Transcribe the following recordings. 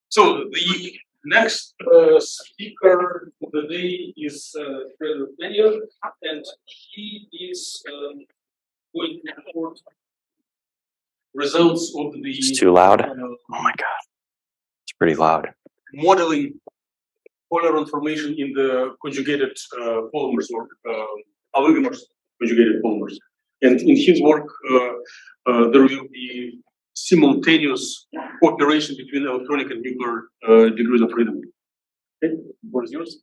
So the next speaker of the day is Frederick Bannier, and he is going to report results of the. It's too loud. Oh my god, it's pretty loud. Modeling Polarons formation in the conjugated polymers or oligomers conjugated polymers, and in his work there will be simultaneous cooperation between electronic and nuclear degrees of freedom. Okay, what is yours?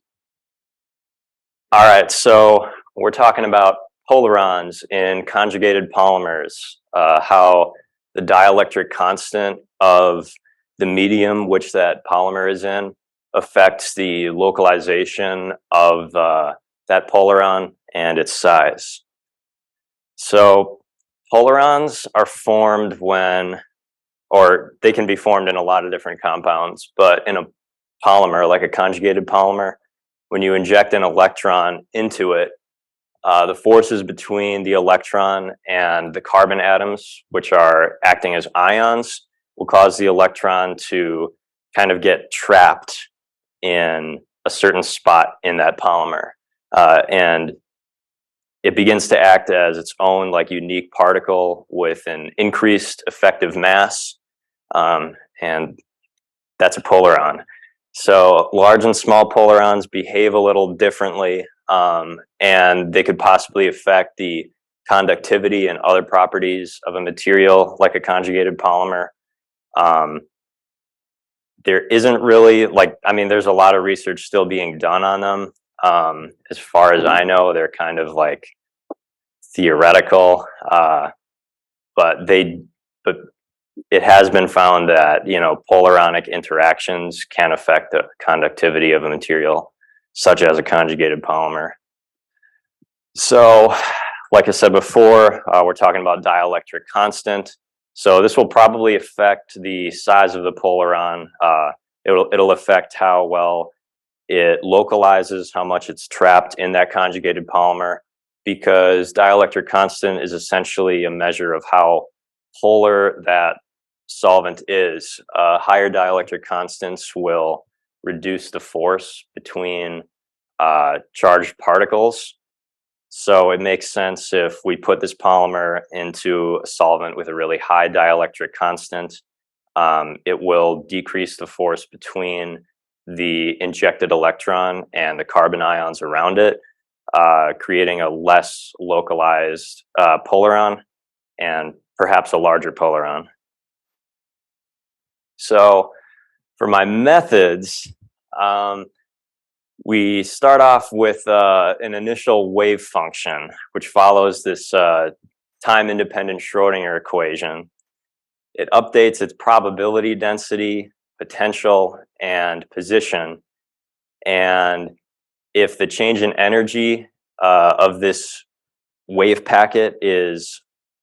All right, so we're talking about polarons in conjugated polymers, how the dielectric constant of the medium which that polymer is in affects the localization of that polaron and its size. So polarons are formed when, or they can be formed in a lot of different compounds, but in a polymer, like a conjugated polymer, when you inject an electron into it, the forces between the electron and the carbon atoms, which are acting as ions, will cause the electron to kind of get trapped in a certain spot in that polymer. And it begins to act as its own like unique particle with an increased effective mass. And that's a polaron. So large and small polarons behave a little differently, and they could possibly affect the conductivity and other properties of a material like a conjugated polymer. There isn't really, there's a lot of research still being done on them. As far as I know, they're kind of like theoretical, but it has been found that, polaronic interactions can affect the conductivity of a material, such as a conjugated polymer. So, like I said before, we're talking about dielectric constant. So this will probably affect the size of the polaron. It'll affect how well it localizes, how much it's trapped in that conjugated polymer, because dielectric constant is essentially a measure of how polar that solvent is. Higher dielectric constants will reduce the force between charged particles. So it makes sense if we put this polymer into a solvent with a really high dielectric constant, it will decrease the force between the injected electron and the carbon ions around it, creating a less localized polaron and perhaps a larger polaron. So for my methods, we start off with an initial wave function, which follows this time-independent Schrodinger equation. It updates its probability density, potential, and position. And if the change in energy of this wave packet is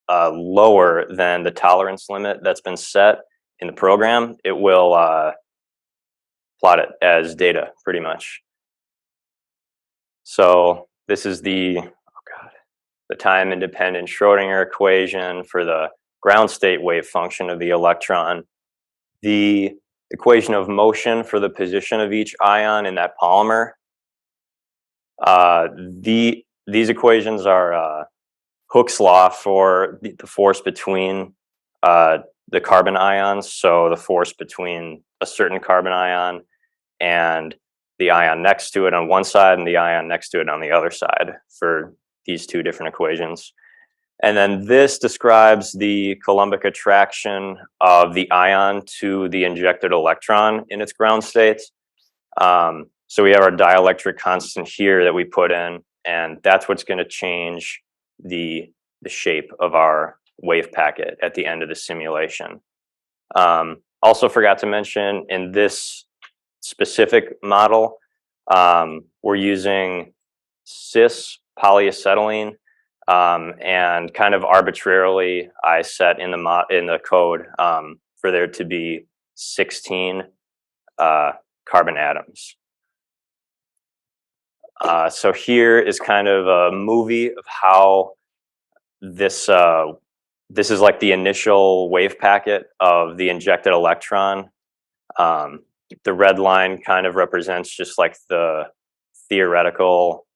lower than the tolerance limit that's been set in the program, it will plot it as data, pretty much. So this is the time-independent Schrodinger equation for the ground state wave function of the electron. The equation of motion for the position of each ion in that polymer. These equations are Hooke's law for the force between the carbon ions. So the force between a certain carbon ion and the ion next to it on one side and the ion next to it on the other side for these two different equations. And then this describes the Coulombic attraction of the ion to the injected electron in its ground state. So we have our dielectric constant here that we put in, and that's what's going to change the shape of our wave packet at the end of the simulation. Also forgot to mention, in this specific model, we're using cis polyacetylene, and kind of arbitrarily I set in the code for there to be 16 carbon atoms. So here is kind of a movie of how this is like the initial wave packet of the injected electron. The red line kind of represents just like the theoretical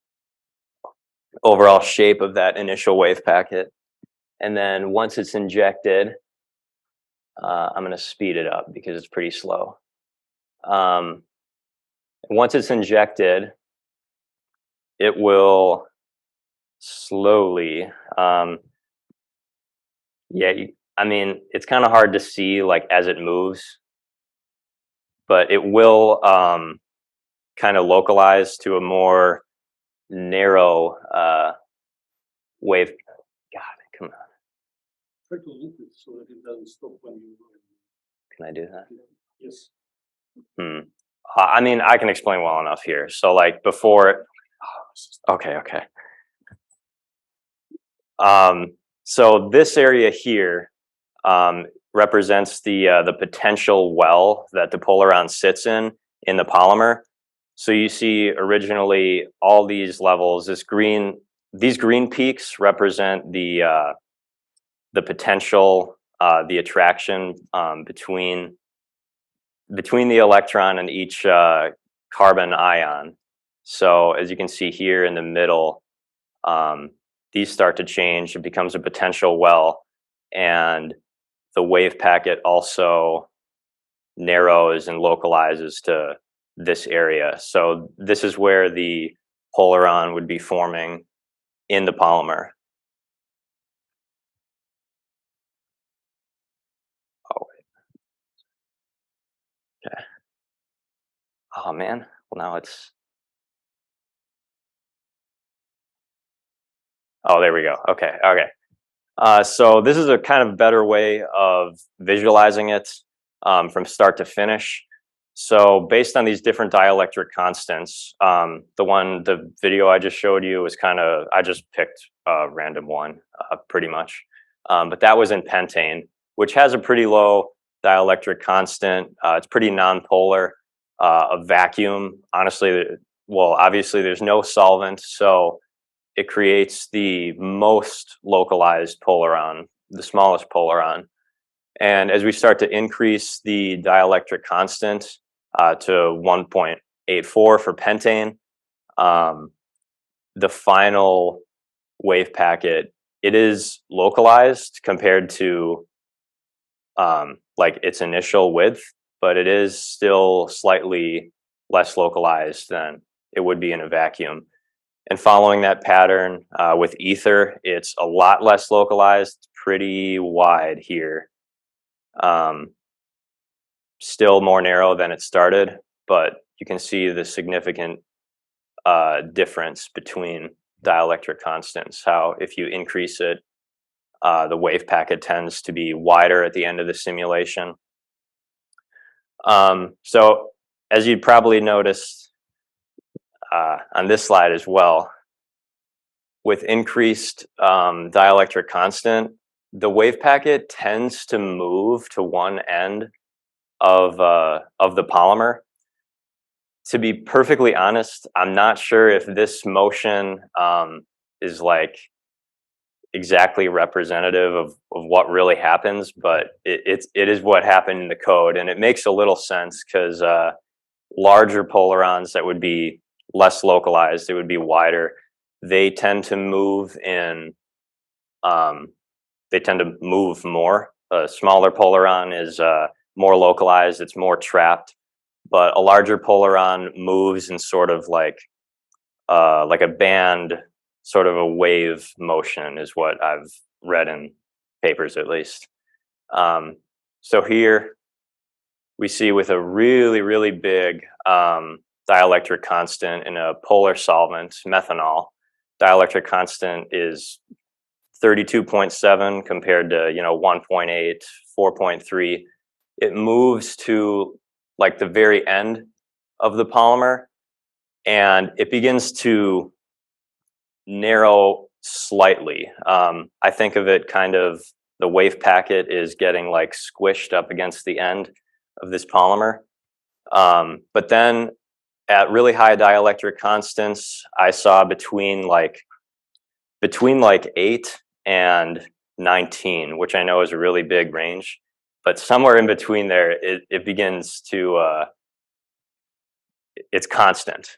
overall shape of that initial wave packet. And then once it's injected, I'm going to speed it up because it's pretty slow. Once it's injected, it will slowly, I mean, it's kind of hard to see like as it moves, but it will kind of localize to a more narrow wave. God, come on. Try to loop it so that it doesn't stop when you. Can I do that? Yes. I mean, I can explain well enough here. So like before, okay. So this area here represents the potential well that the polaron sits in the polymer. So you see originally all these levels, these green peaks represent the potential, the attraction between the electron and each carbon ion. So as you can see here in the middle, these start to change. It becomes a potential well, and the wave packet also narrows and localizes to this area. So this is where the polaron would be forming in the polymer. Okay. Oh man, well now it's, oh, there we go. Okay. So this is a kind of better way of visualizing it from start to finish. So based on these different dielectric constants, the video I just showed you was I just picked a random one pretty much. But that was in pentane, which has a pretty low dielectric constant. It's pretty nonpolar. A vacuum, honestly, well, obviously there's no solvent, so it creates the most localized polaron, the smallest polaron. And as we start to increase the dielectric constant to 1.84 for pentane, the final wave packet, it is localized compared to like its initial width, but it is still slightly less localized than it would be in a vacuum. And following that pattern with ether, it's a lot less localized, pretty wide here. Still more narrow than it started, but you can see the significant difference between dielectric constants, how if you increase it, the wave packet tends to be wider at the end of the simulation. So as you'd probably noticed on this slide as well, with increased dielectric constant, the wave packet tends to move to one end of the polymer. To be perfectly honest, I'm not sure if this motion is like exactly representative of what really happens, but it is what happened in the code, and it makes a little sense because larger polarons that would be less localized, they would be wider. They tend to move in. They tend to move more. A smaller polaron is more localized. It's more trapped, but a larger polaron moves in sort of like a band, sort of a wave motion is what I've read in papers at least. So here we see with a really, really big dielectric constant in a polar solvent, methanol, dielectric constant is 32.7 compared to 1.8, 4.3. It moves to like the very end of the polymer, and it begins to narrow slightly. I think of it kind of, the wave packet is getting like squished up against the end of this polymer. But then at really high dielectric constants, I saw between like 8 and 19, which I know is a really big range, but somewhere in between there, it begins to it's constant.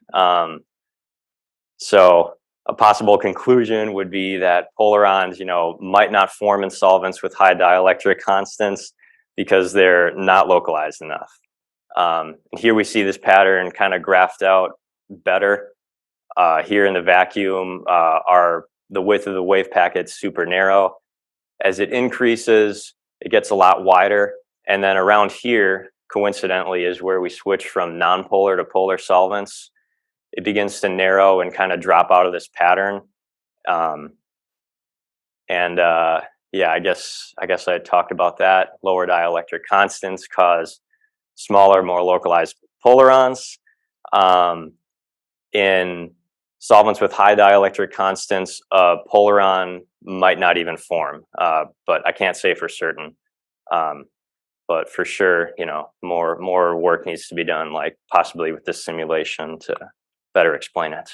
So a possible conclusion would be that polarons, might not form in solvents with high dielectric constants because they're not localized enough. And here we see this pattern kind of graphed out better. Here in the vacuum, the width of the wave packet's super narrow. As it increases, it gets a lot wider. And then around here, coincidentally, is where we switch from nonpolar to polar solvents. It begins to narrow and kind of drop out of this pattern. Yeah, I guess I talked about that. Lower dielectric constants cause smaller, more localized polarons. In solvents with high dielectric constants, a polaron might not even form, but I can't say for certain. But for sure, more work needs to be done, like possibly with this simulation to better explain it.